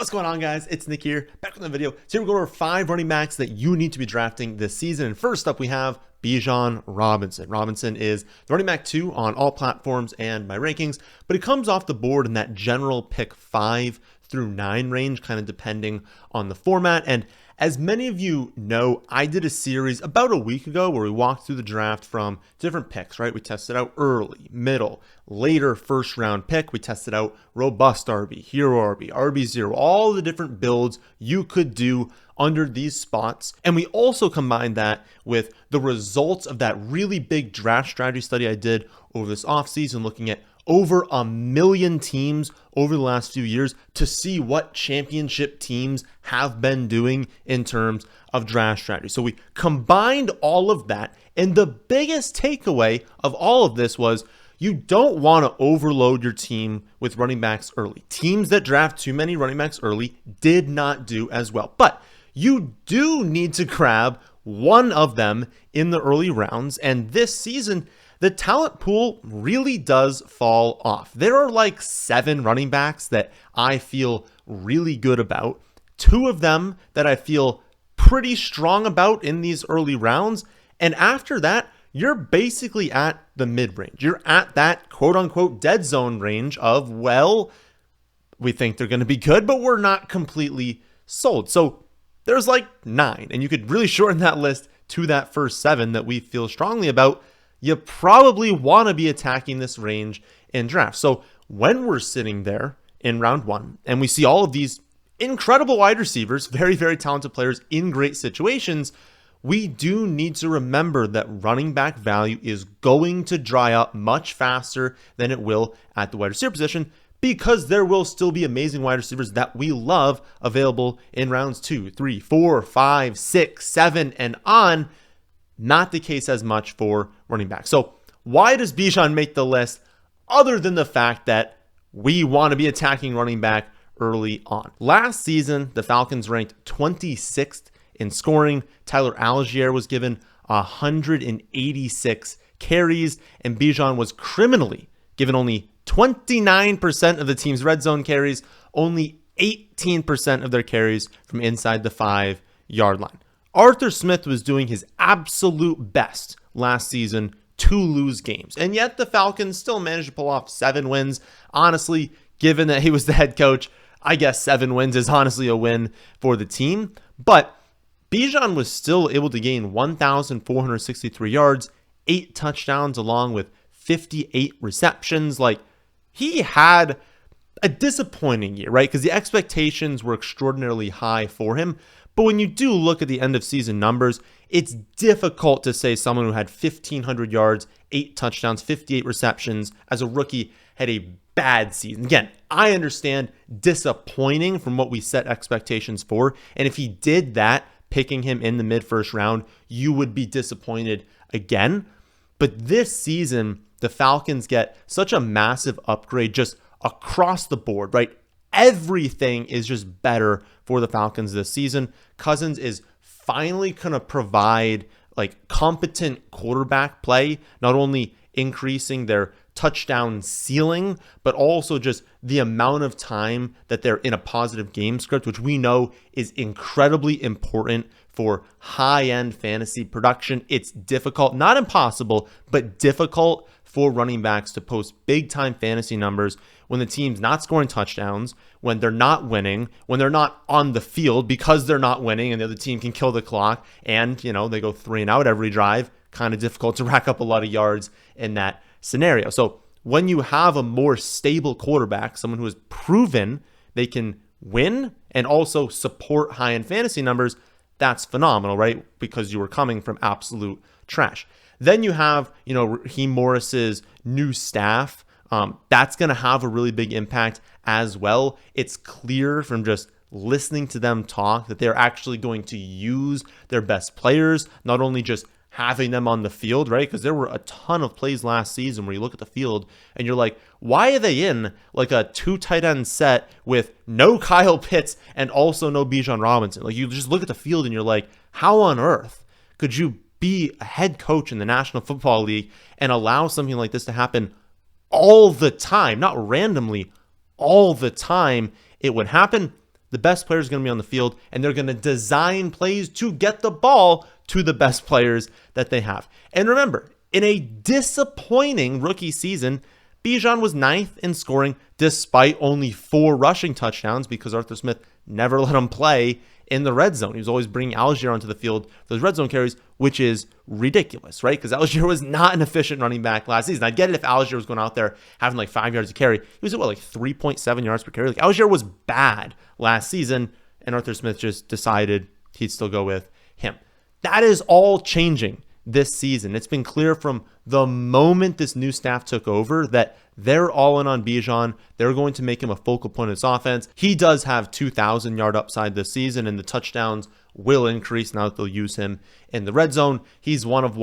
What's going on, guys? It's Nick here, back with another video. Today we're going over 5 running backs that you need to be drafting this season. And first up, we have Bijan Robinson. Robinson is the running back 2 on all platforms and my rankings, but he comes off the board in that general pick 5 through 9 range, kind of depending on the format. And as many of you know, I did a series about a week ago where we walked through the draft from different picks, right? We tested out early, middle, later first round pick. We tested out robust RB, hero RB, RB0, all the different builds you could do under these spots. And we also combined that with the results of that really big draft strategy study I did over this offseason, looking at over 1 million teams over the last few years to see what championship teams have been doing in terms of draft strategy. So we combined all of that, and the biggest takeaway of all of this was you don't want to overload your team with running backs early. Teams that draft too many running backs early did not do as well, but you do need to grab one of them in the early rounds, and this season the talent pool really does fall off. There are like 7 running backs that I feel really good about. 2 of them that I feel pretty strong about in these early rounds. And after that, you're basically at the mid-range. You're at that quote-unquote dead zone range of, well, we think they're going to be good, but we're not completely sold. So there's like 9, and you could really shorten that list to that first 7 that we feel strongly about. You probably want to be attacking this range in draft. So when we're sitting there in round 1 and we see all of these incredible wide receivers, very, very talented players in great situations, we do need to remember that running back value is going to dry up much faster than it will at the wide receiver position, because there will still be amazing wide receivers that we love available in rounds 2, 3, 4, 5, 6, 7, and on. Not the case as much for running back. So why does Bijan make the list other than the fact that we want to be attacking running back early on? Last season, the Falcons ranked 26th in scoring. Tyler Algier was given 186 carries, and Bijan was criminally given only 29% of the team's red zone carries, only 18% of their carries from inside the 5-yard line. Arthur Smith was doing his absolute best last season to lose games, and yet the Falcons still managed to pull off 7 wins. Honestly, given that he was the head coach, I guess 7 wins is honestly a win for the team. But Bijan was still able to gain 1,463 yards, 8 touchdowns, along with 58 receptions. Like, he had a disappointing year, right? Because the expectations were extraordinarily high for him. But when you do look at the end of season numbers, it's difficult to say someone who had 1,500 yards, 8 touchdowns, 58 receptions as a rookie had a bad season. Again, I understand disappointing from what we set expectations for. And if he did that, picking him in the mid-first round, you would be disappointed again. But this season, the Falcons get such a massive upgrade just across the board, right? Everything is just better for the Falcons this season. Cousins is finally going to provide like competent quarterback play, not only increasing their touchdown ceiling, but also just the amount of time that they're in a positive game script, which we know is incredibly important for high-end fantasy production. It's difficult, not impossible, but difficult for running backs to post big-time fantasy numbers when the team's not scoring touchdowns, when they're not winning, when they're not on the field because they're not winning and the other team can kill the clock, and, you know, they go 3 and out every drive. Kind of difficult to rack up a lot of yards in that scenario. So when you have a more stable quarterback, someone who has proven they can win and also support high-end fantasy numbers, that's phenomenal, right? Because you were coming from absolute trash. Then you have, you know, Raheem Morris's new staff. That's going to have a really big impact as well. It's clear from just listening to them talk that they're actually going to use their best players, not only just having them on the field, right? Because there were a ton of plays last season where you look at the field and you're like, why are they in like a 2 tight end set with no Kyle Pitts and also no Bijan Robinson? Like, you just look at the field and you're like, how on earth could you be a head coach in the National Football League and allow something like this to happen all the time? Not randomly, all the time it would happen. The best players are going to be on the field, and they're going to design plays to get the ball to the best players that they have. And remember, in a disappointing rookie season, Bijan was 9th in scoring despite only 4 rushing touchdowns because Arthur Smith never let him play in the red zone. He was always bringing Algier onto the field for those red zone carries, which is ridiculous, right? Because Algier was not an efficient running back last season. I get it if Algier was going out there having like 5 yards a carry. He was at 3.7 yards per carry. Like Algier was bad last season, and Arthur Smith just decided he'd still go with him. That is all changing this season. It's been clear from the moment this new staff took over that they're all in on Bijan. They're going to make him a focal point of this offense. He does have 2,000 yard upside this season, and the touchdowns will increase now that they'll use him in the red zone. He's one of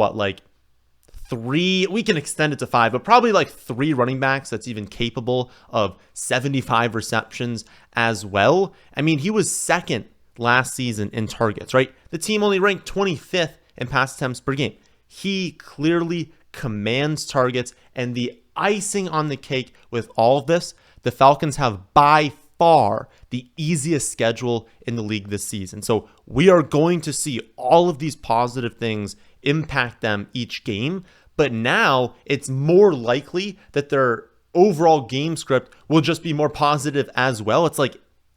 3, we can extend it to 5, but probably 3 running backs that's even capable of 75 receptions as well. I mean, he was second last season in targets, right? The team only ranked 25th in pass attempts per game. He clearly commands targets, and the icing on the cake with all of this, the Falcons have by far the easiest schedule in the league this season. So we are going to see all of these positive things impact them each game, but now it's more likely that their overall game script will just be more positive as well. It's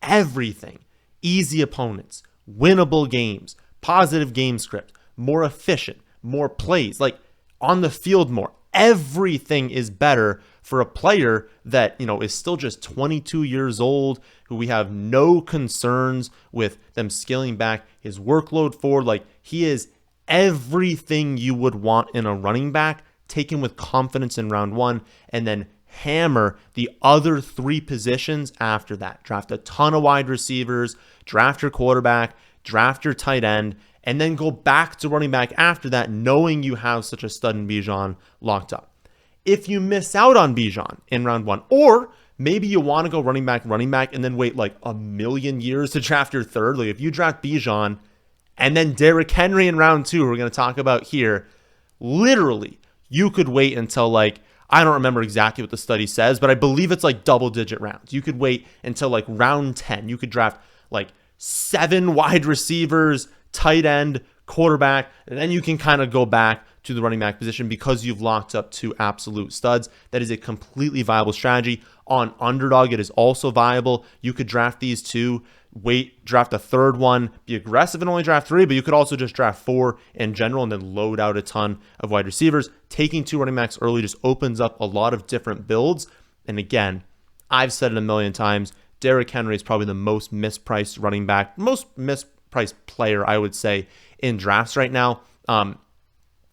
everything: easy opponents, winnable games, positive game script, more efficient, more plays, on the field more. Everything is better for a player that, is still just 22 years old, who we have no concerns with them scaling back his workload for. He is everything you would want in a running back. Take him with confidence in round 1, and then hammer the other 3 positions after that. Draft a ton of wide receivers, draft your quarterback, draft your tight end, and then go back to running back after that, knowing you have such a stud in Bijan locked up. If you miss out on Bijan in round 1, or maybe you want to go running back, and then wait a million years to draft your third. If you draft Bijan and then Derrick Henry in round 2, we're going to talk about here, literally, you could wait until I don't remember exactly what the study says, but I believe it's double-digit rounds. You could wait until round 10. You could draft 7 wide receivers, tight end, quarterback, and then you can kind of go back to the running back position because you've locked up 2 absolute studs. That is a completely viable strategy. On Underdog, it is also viable. You could draft these 2, wait, draft a third one, be aggressive and only draft 3, but you could also just draft 4 in general and then load out a ton of wide receivers. Taking 2 running backs early just opens up a lot of different builds. And again, I've said it a million times, Derrick Henry is probably the most mispriced running back, most mispriced player, I would say, in drafts right now.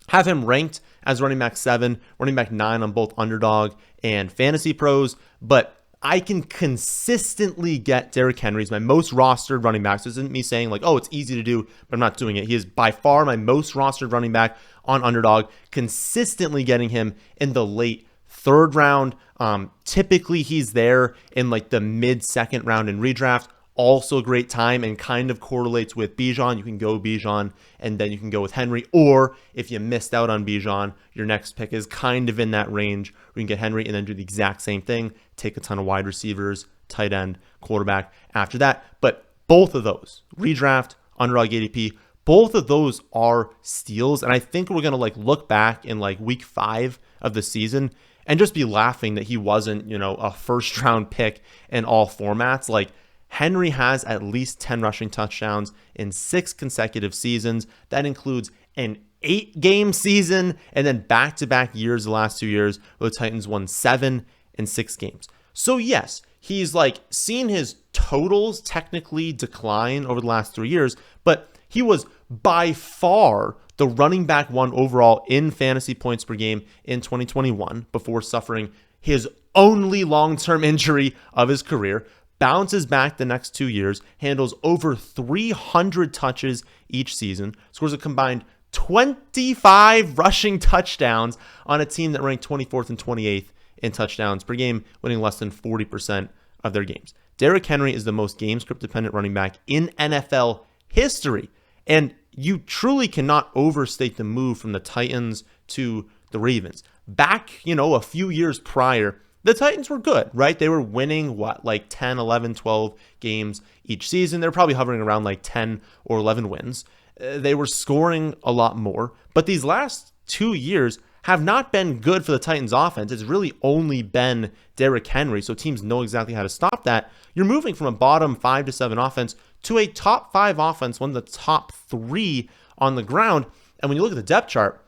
Have him ranked as running back 7, running back 9 on both Underdog and Fantasy Pros, but I can consistently get Derrick Henry as my most rostered running back. So this isn't me saying it's easy to do, but I'm not doing it. He is by far my most rostered running back on Underdog, consistently getting him in the late 3rd round. Typically he's there in the mid-2nd round in redraft. Also a great time and kind of correlates with Bijan. You can go Bijan and then you can go with Henry. Or if you missed out on Bijan, your next pick is kind of in that range where you can get Henry and then do the exact same thing. Take a ton of wide receivers, tight end, quarterback after that. But both of those, redraft, Underdog ADP, both of those are steals. And I think we're going to look back in week 5 of the season and just be laughing that he wasn't, a 1st round pick in all formats. Henry has at least 10 rushing touchdowns in 6 consecutive seasons. That includes an 8-game season and then back-to-back years the last 2 years where the Titans won 7 in 6 games. So yes, he's seen his totals technically decline over the last 3 years, but he was by far the running back 1 overall in fantasy points per game in 2021 before suffering his only long-term injury of his career. Bounces back the next 2 years, handles over 300 touches each season, scores a combined 25 rushing touchdowns on a team that ranked 24th and 28th in touchdowns per game, winning less than 40% of their games. Derrick Henry is the most game script dependent running back in NFL history. And you truly cannot overstate the move from the Titans to the Ravens. Back, a few years prior, the Titans were good, right? They were winning, like 10, 11, 12 games each season. They're probably hovering around like 10 or 11 wins. They were scoring a lot more. But these last 2 years have not been good for the Titans offense. It's really only been Derrick Henry, so teams know exactly how to stop that. You're moving from a bottom 5 to 7 offense to a top 5 offense, one of the top 3 on the ground. And when you look at the depth chart,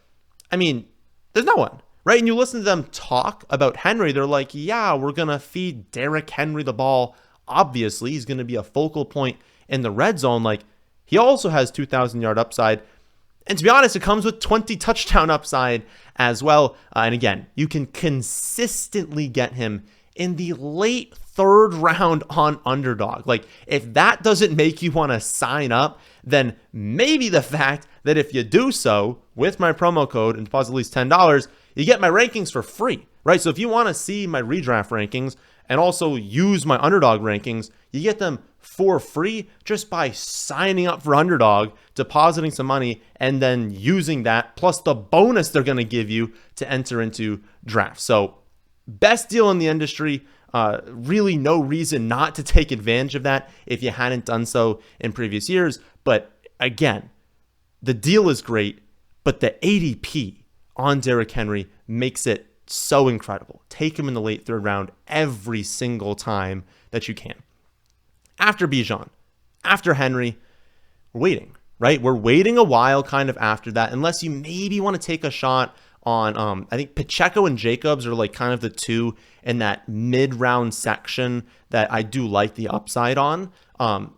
I mean, there's no one, right? And you listen to them talk about Henry, they're like, yeah, we're going to feed Derrick Henry the ball. Obviously, he's going to be a focal point in the red zone. Like, he also has 2,000-yard upside. And to be honest, it comes with 20 touchdown upside as well. And again, you can consistently get him in the late 3rd round on Underdog. Like, if that doesn't make you want to sign up, then maybe the fact that if you do so with my promo code and deposit at least $10, you get my rankings for free, right? So if you want to see my redraft rankings and also use my Underdog rankings, you get them for free just by signing up for Underdog, depositing some money, and then using that, plus the bonus they're going to give you to enter into drafts. So best deal in the industry. Really no reason not to take advantage of that if you hadn't done so in previous years. But again, the deal is great, but the ADP on Derrick Henry makes it so incredible. Take him in the late 3rd round every single time that you can. After Bijan, after Henry, we're waiting, right? We're waiting a while kind of after that, unless you maybe want to take a shot on, I think Pacheco and Jacobs are like kind of the two in that mid-round section that I do like the upside on.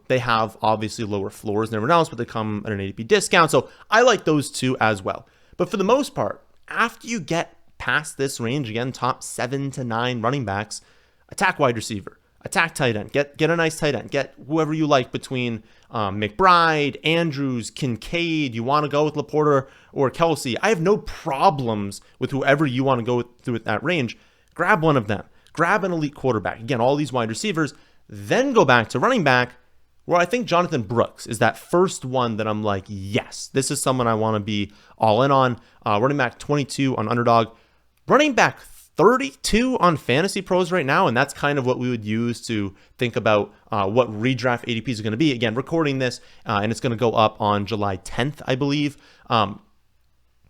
They have obviously lower floors than everyone else, but they come at an ADP discount. So I like those two as well. But for the most part, after you get past this range, again, top 7 to 9 running backs, attack wide receiver, attack tight end, get a nice tight end, get whoever you like between McBride, Andrews, Kincaid. You want to go with Laporta or Kelsey. I have no problems with whoever you want to go through at that range. Grab one of them. Grab an elite quarterback. Again, all these wide receivers. Then go back to running back, where I think Jonathon Brooks is that first one that I'm like, yes, this is someone I want to be all in on. Running back 22 on Underdog. Running back 32 on Fantasy Pros right now, and that's kind of what we would use to think about what redraft ADPs are going to be. Again, recording this, and it's going to go up on July 10th, I believe.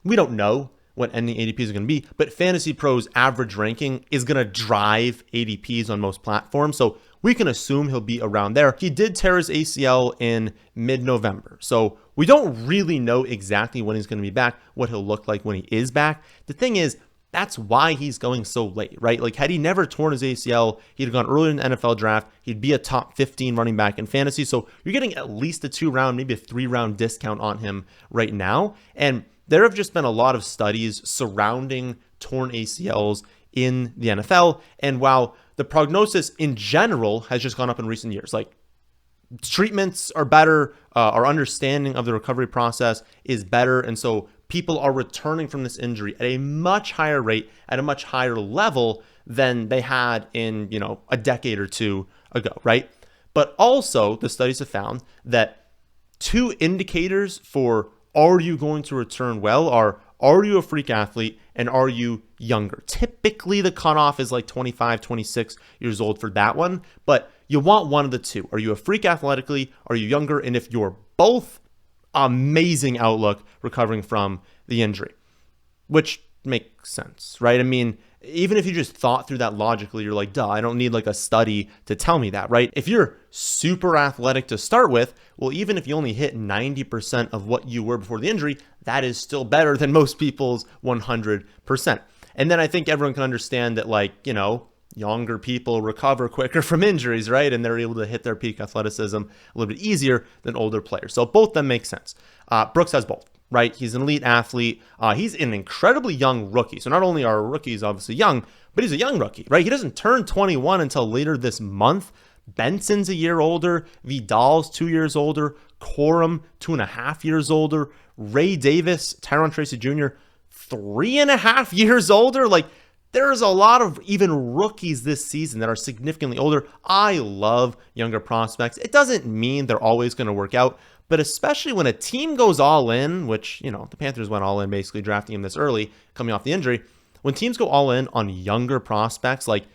We don't know what ending ADPs are going to be, but Fantasy Pros average ranking is going to drive ADPs on most platforms, so we can assume he'll be around there. He did tear his ACL in mid-November, so we don't really know exactly when he's going to be back, what he'll look like when he is back. The thing is, that's why he's going so late, right? Like, had he never torn his ACL, he'd have gone earlier in the NFL draft. He'd be a top 15 running back in fantasy. So you're getting at least a 2-round, maybe a 3-round discount on him right now. And there have just been a lot of studies surrounding torn ACLs in the NFL. And while the prognosis in general has just gone up in recent years, like treatments are better, our understanding of the recovery process is better. And so people are returning from this injury at a much higher rate, at a much higher level than they had in, a decade or two ago, right? But also the studies have found that 2 indicators for are you going to return well are you a freak athlete and are you younger? Typically the cutoff is like 25, 26 years old for that one, but you want one of the two. Are you a freak athletically? Are you younger? And if you're both, amazing outlook recovering from the injury, which makes sense, right? I mean, even if you just thought through that logically, you're like, duh, I don't need like a study to tell me that, right? If you're super athletic to start with, well, even if you only hit 90% of what you were before the injury, that is still better than most people's 100%. And then I think everyone can understand that, like, younger people recover quicker from injuries, right? And they're able to hit their peak athleticism a little bit easier than older players. So both of them make sense. Brooks has both, right? He's an elite athlete. He's an incredibly young rookie. So not only are rookies obviously young, but he's a young rookie, right? He doesn't turn 21 until later this month. Benson's a year older. Vidal's 2 years older. Corum, 2.5 years older. Ray Davis, Tyron Tracy Jr., 3.5 years older. Like, there's a lot of even rookies this season that are significantly older. I love younger prospects. It doesn't mean they're always going to work out, but especially when a team goes all in, which, the Panthers went all in basically drafting him this early, coming off the injury. When teams go all in on younger prospects, like,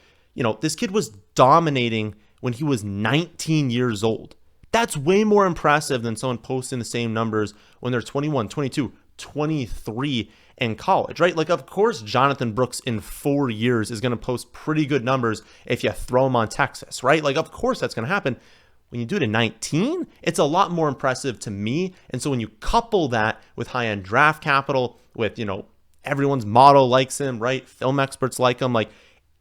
This kid was dominating when he was 19 years old. That's way more impressive than someone posting the same numbers when they're 21, 22, 23 in college, right? Like, of course, Jonathon Brooks in 4 years is going to post pretty good numbers if you throw him on Texas, right? Like, of course, that's going to happen. When you do it at 19, it's a lot more impressive to me. And so when you couple that with high-end draft capital, with, everyone's model likes him, right? Film experts like him, like,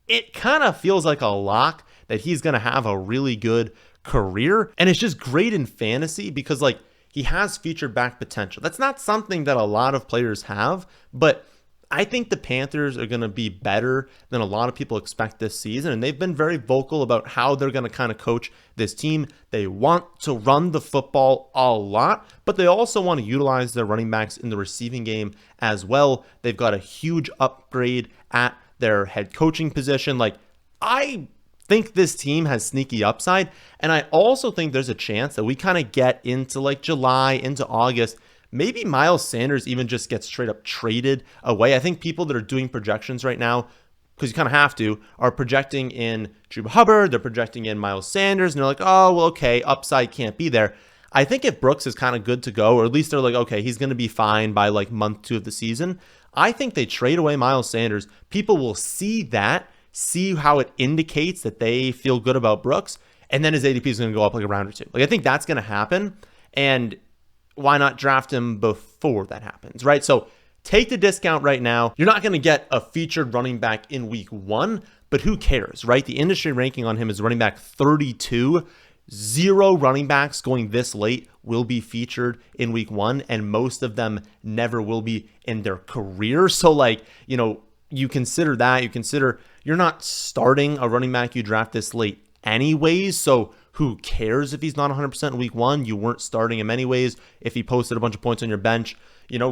it kind of feels like a lock that he's going to have a really good career. And it's just great in fantasy because, like, he has featured back potential. That's not something that a lot of players have, but I think the Panthers are going to be better than a lot of people expect this season. And they've been very vocal about how they're going to kind of coach this team. They want to run the football a lot, but they also want to utilize their running backs in the receiving game as well. They've got a huge upgrade at their head coaching position. Like, I think this team has sneaky upside. And I also think there's a chance that we kind of get into like July, into August. Maybe Miles Sanders even just gets straight up traded away. I think people that are doing projections right now, because you kind of have to, are projecting in Chubb Hubbard, they're projecting in Miles Sanders, and they're like, oh, well, okay, upside can't be there. I think if Brooks is kind of good to go, or at least they're like, okay, he's going to be fine by like month 2 of the season, I think they trade away Miles Sanders. People will see that, see how it indicates that they feel good about Brooks, and then his ADP is going to go up like a round or 2. Like, I think that's going to happen, and why not draft him before that happens, right? So take the discount right now. You're not going to get a featured running back in week 1, but who cares, right? The industry ranking on him is running back 32. 0 running backs going this late will be featured in week 1, and most of them never will be in their career. So, like, you consider that. You consider you're not starting a running back you draft this late anyways, so who cares if he's not 100% in week 1? You weren't starting him anyways. If he posted a bunch of points on your bench,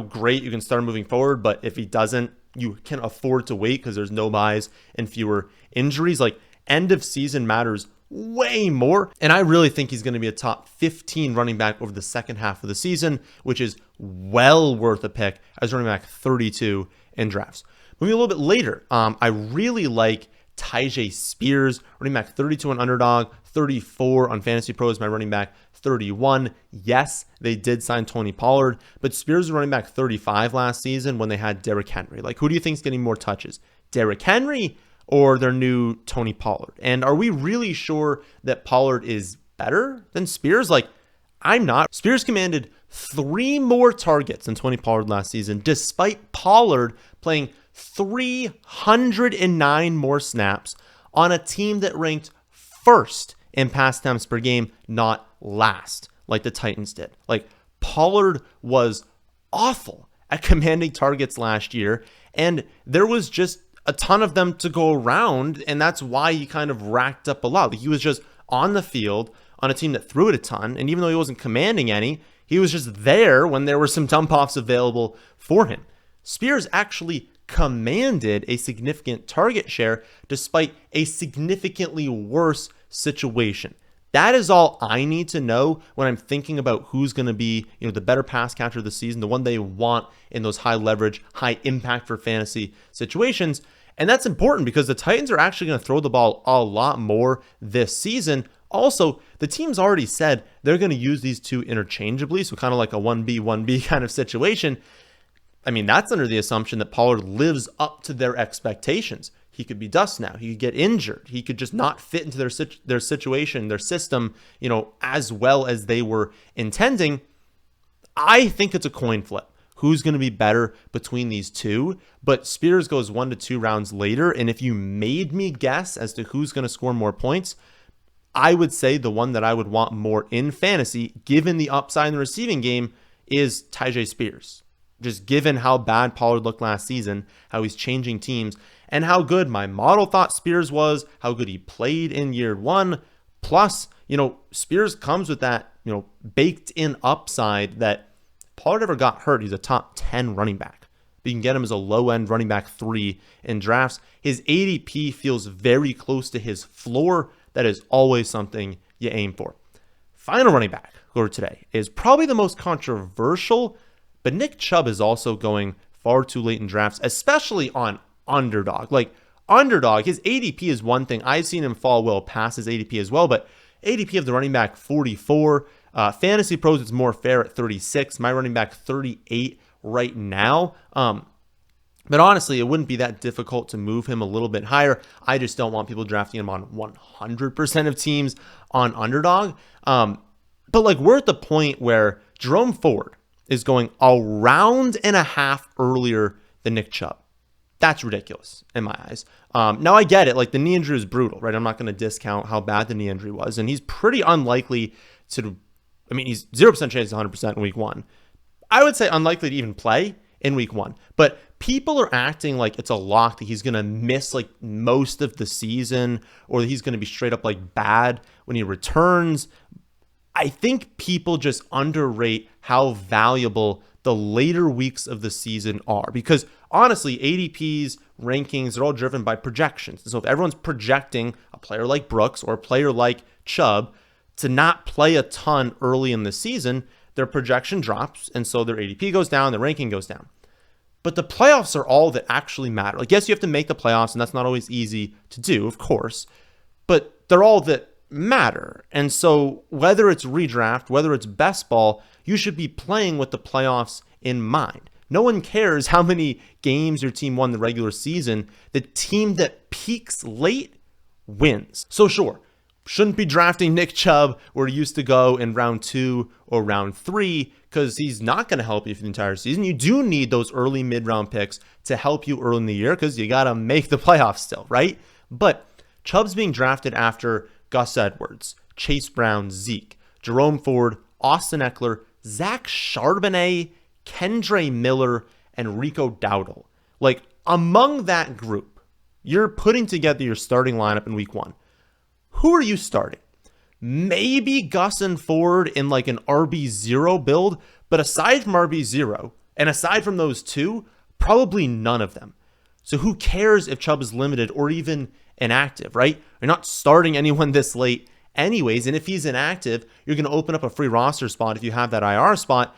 great, you can start him moving forward. But if he doesn't, you can afford to wait because there's no buys and fewer injuries. Like, end of season matters way more. And I really think he's going to be a top 15 running back over the second half of the season, which is well worth a pick as running back 32 in drafts. Moving a little bit later, I really like Tyjae Spears, running back 32 on Underdog, 34 on Fantasy Pros, my running back 31. Yes, they did sign Tony Pollard, but Spears was running back 35 last season when they had Derrick Henry. Like, who do you think is getting more touches? Derrick Henry or their new Tony Pollard? And are we really sure that Pollard is better than Spears? Like, I'm not. Spears commanded 3 more targets than Tony Pollard last season, despite Pollard playing 309 more snaps on a team that ranked first in pass attempts per game, not last, like the Titans did. Like, Pollard was awful at commanding targets last year, and there was just a ton of them to go around, and that's why he kind of racked up a lot. Like, he was just on the field on a team that threw it a ton, and even though he wasn't commanding any, he was just there when there were some dump-offs available for him. Spears actually commanded a significant target share despite a significantly worse situation. That is all I need to know when I'm thinking about who's going to be, the better pass catcher of the season, the one they want in those high leverage, high impact for fantasy situations. And that's important because the Titans are actually going to throw the ball a lot more this season. Also, the team's already said they're going to use these two interchangeably, so kind of like a 1B, 1B kind of situation. I mean, that's under the assumption that Pollard lives up to their expectations. He could be dust now. He could get injured. He could just not fit into their situation, their system, as well as they were intending. I think it's a coin flip. Who's going to be better between these two? But Spears goes 1 to 2 rounds later. And if you made me guess as to who's going to score more points, I would say the one that I would want more in fantasy, given the upside in the receiving game, is Tyjae Spears. Just given how bad Pollard looked last season, how he's changing teams, and how good my model thought Spears was, how good he played in year 1. Plus, Spears comes with that, baked in upside that Pollard ever got hurt. He's a top 10 running back. But you can get him as a low-end running back 3 in drafts. His ADP feels very close to his floor. That is always something you aim for. Final running back over today is probably the most controversial, but Nick Chubb is also going far too late in drafts, especially on Underdog. Like, Underdog, his ADP is one thing. I've seen him fall well past his ADP as well, but ADP of the running back 44. Fantasy Pros, it's more fair at 36. My running back 38 right now. But honestly, it wouldn't be that difficult to move him a little bit higher. I just don't want people drafting him on 100% of teams on Underdog. But like, we're at the point where Jerome Ford is going a round and a half earlier than Nick Chubb. That's ridiculous in my eyes. Now I get it. Like, the knee injury is brutal, right? I'm not going to discount how bad the knee injury was. And he's pretty unlikely to, he's 0% chance 100% in week 1. I would say unlikely to even play in week 1. But people are acting like it's a lock that he's going to miss like most of the season, or that he's going to be straight up like bad when he returns. I think people just underrate how valuable the later weeks of the season are, because honestly, ADPs, rankings, they're all driven by projections. So if everyone's projecting a player like Brooks or a player like Chubb to not play a ton early in the season, their projection drops, and so their ADP goes down, their ranking goes down. But the playoffs are all that actually matter. Like, yes, you have to make the playoffs, and that's not always easy to do, of course, but they're all that matter. And so whether it's redraft, whether it's best ball, you should be playing with the playoffs in mind. No one cares how many games your team won the regular season. The team that peaks late wins. So sure, shouldn't be drafting Nick Chubb where he used to go in round 2 or round 3, because he's not going to help you for the entire season. You do need those early mid-round picks to help you early in the year, because you got to make the playoffs still, right? But Chubb's being drafted after Gus Edwards, Chase Brown, Zeke, Jerome Ford, Austin Eckler, Zach Charbonnet, Kendre Miller, and Rico Dowdle. Like, among that group, you're putting together your starting lineup in week 1. Who are you starting? Maybe Gus and Ford in like an RB0 build, but aside from RB0, and aside from those two, probably none of them. So who cares if Chubb is limited or even inactive, right? You're not starting anyone this late anyways, and if he's inactive, you're going to open up a free roster spot if you have that IR spot,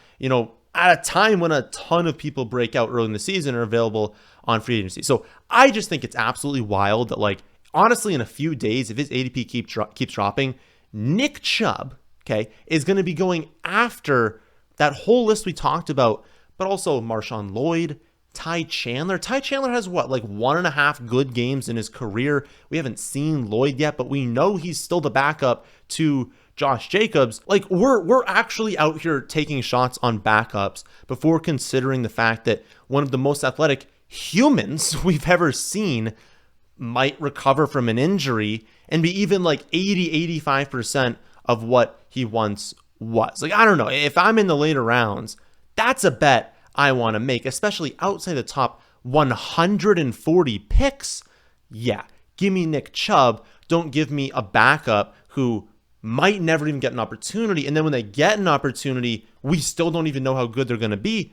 at a time when a ton of people break out early in the season are available on free agency. So I just think it's absolutely wild that, like, honestly, in a few days, if his ADP keeps dropping, Nick Chubb, okay, is going to be going after that whole list we talked about, but also Marshawn Lloyd, Ty Chandler. Ty Chandler has what, like 1.5 good games in his career. We haven't seen Lloyd yet, but we know he's still the backup to Josh Jacobs. Like, we're actually out here taking shots on backups before considering the fact that one of the most athletic humans we've ever seen might recover from an injury and be even like 85% of what he once was. Like, I don't know. If I'm in the later rounds, that's a bet I want to make, especially outside the top 140 picks. Yeah, give me Nick Chubb. Don't give me a backup who might never even get an opportunity. And then when they get an opportunity, we still don't even know how good they're going to be.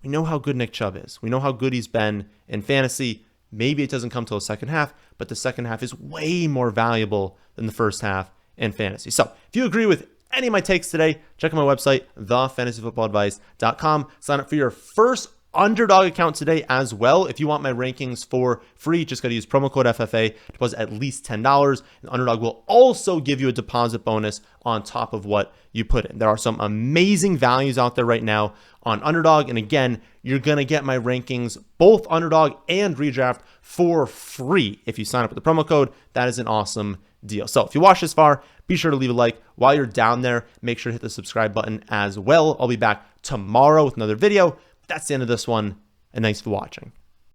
We know how good Nick Chubb is. We know how good he's been in fantasy. Maybe it doesn't come till the second half, but the second half is way more valuable than the first half in fantasy. So if you agree with any of my takes today, check out my website, thefantasyfootballadvice.com. Sign up for your first Underdog account today as well. If you want my rankings for free, just got to use promo code FFA, deposit at least $10. And Underdog will also give you a deposit bonus on top of what you put in. There are some amazing values out there right now on Underdog. And again, you're going to get my rankings, both Underdog and Redraft, for free if you sign up with the promo code. That is an awesome deal. So if you watch this far, be sure to leave a like. While you're down there, make sure to hit the subscribe button as well. I'll be back tomorrow with another video. That's the end of this one, and thanks for watching.